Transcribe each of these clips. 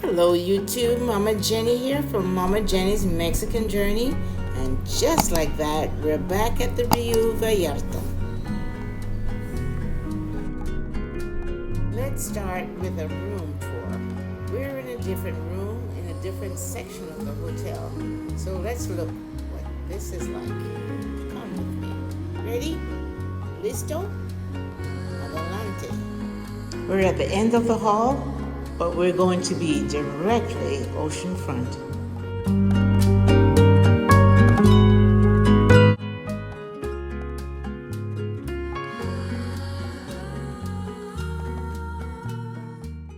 Hello YouTube, Mama Jenny here from Mama Jenny's Mexican Journey, and just like that, we're back at the Riu Vallarta. Let's start with a room tour. We're in a different room, in a different section of the hotel. So let's look what this is like. Come with me. Ready? Listo? Adelante. We're at the end of the hall, but we're going to be directly oceanfront.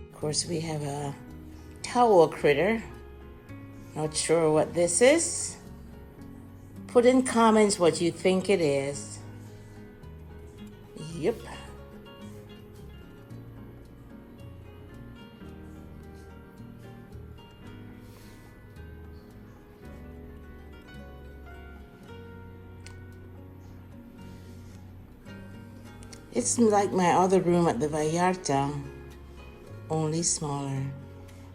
Of course, we have a towel critter. Not sure what this is. Put in comments what you think it is. Yep. It's like my other room at the Vallarta, only smaller.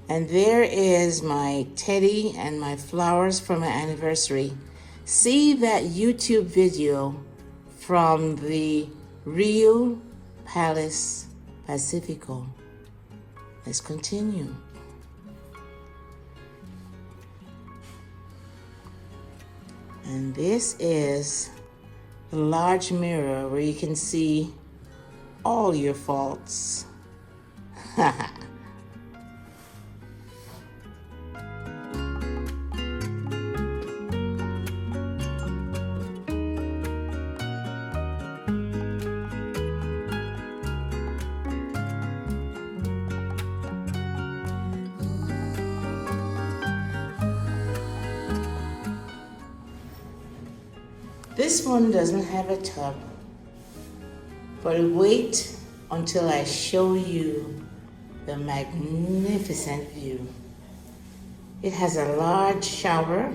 And there is my teddy and my flowers for my anniversary. See that YouTube video from the Riu Palace Pacifico. Let's continue. And this is the large mirror where you can see all your faults. This one doesn't have a tub, but wait until I show you the magnificent view. It has a large shower,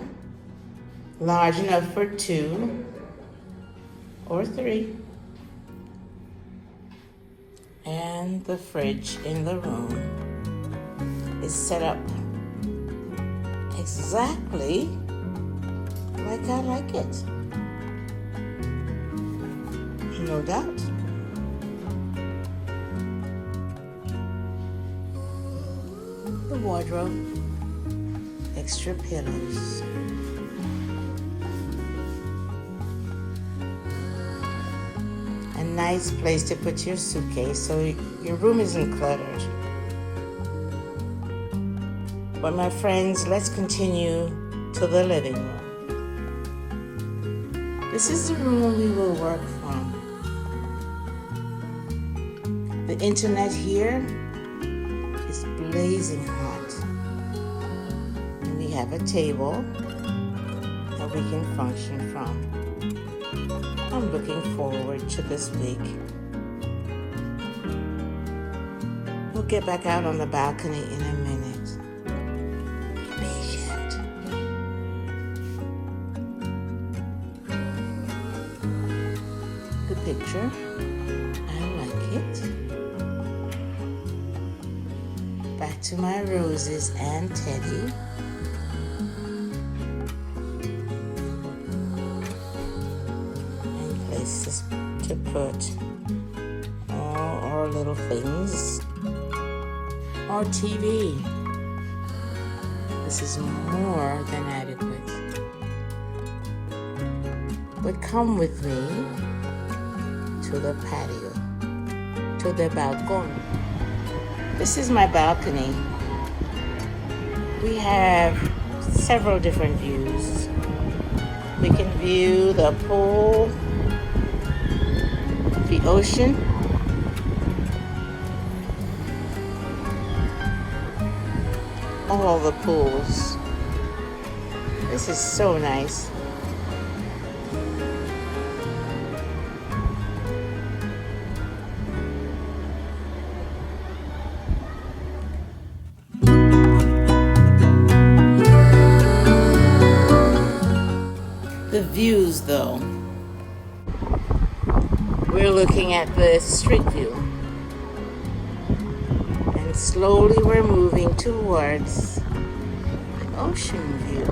large enough for 2 or 3, and the fridge in the room is set up exactly like I like it. No doubt. The wardrobe, extra pillows. A nice place to put your suitcase so your room isn't cluttered. But my friends, let's continue to the living room. This is the room we will work from. The internet here is blazing hot. And we have a table that we can function from. I'm looking forward to this week. We'll get back out on the balcony in a minute. Be patient. The picture, I like it. Back to my roses and teddy. And places to put all our little things. Our TV. This is more than adequate. But come with me to the patio, to the balcony. This is my balcony. We have several different views. We can view the pool, the ocean, all the pools. This is so nice. The views though. We're looking at the street view. And slowly we're moving towards the ocean view.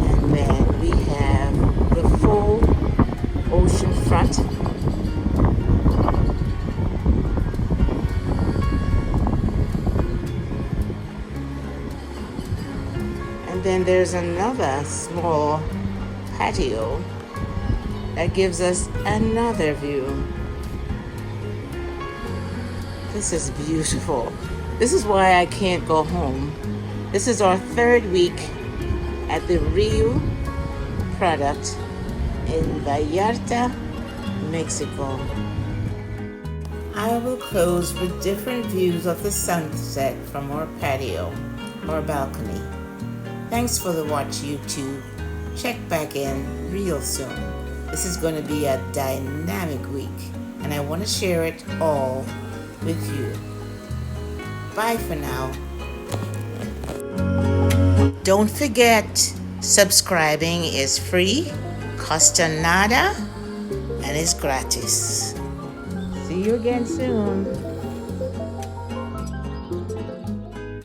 And then we have the full ocean front. And then there's another small patio that gives us another view. This is beautiful. This is why I can't go home. This is our third week at the Riu Product in Vallarta, Mexico. I will close with different views of the sunset from our patio or balcony. Thanks for the watch, YouTube. Check back in real soon. This is going to be a dynamic week, and I want to share it all with you. Bye for now. Don't forget, subscribing is free, costa nada, and is gratis. See you again soon.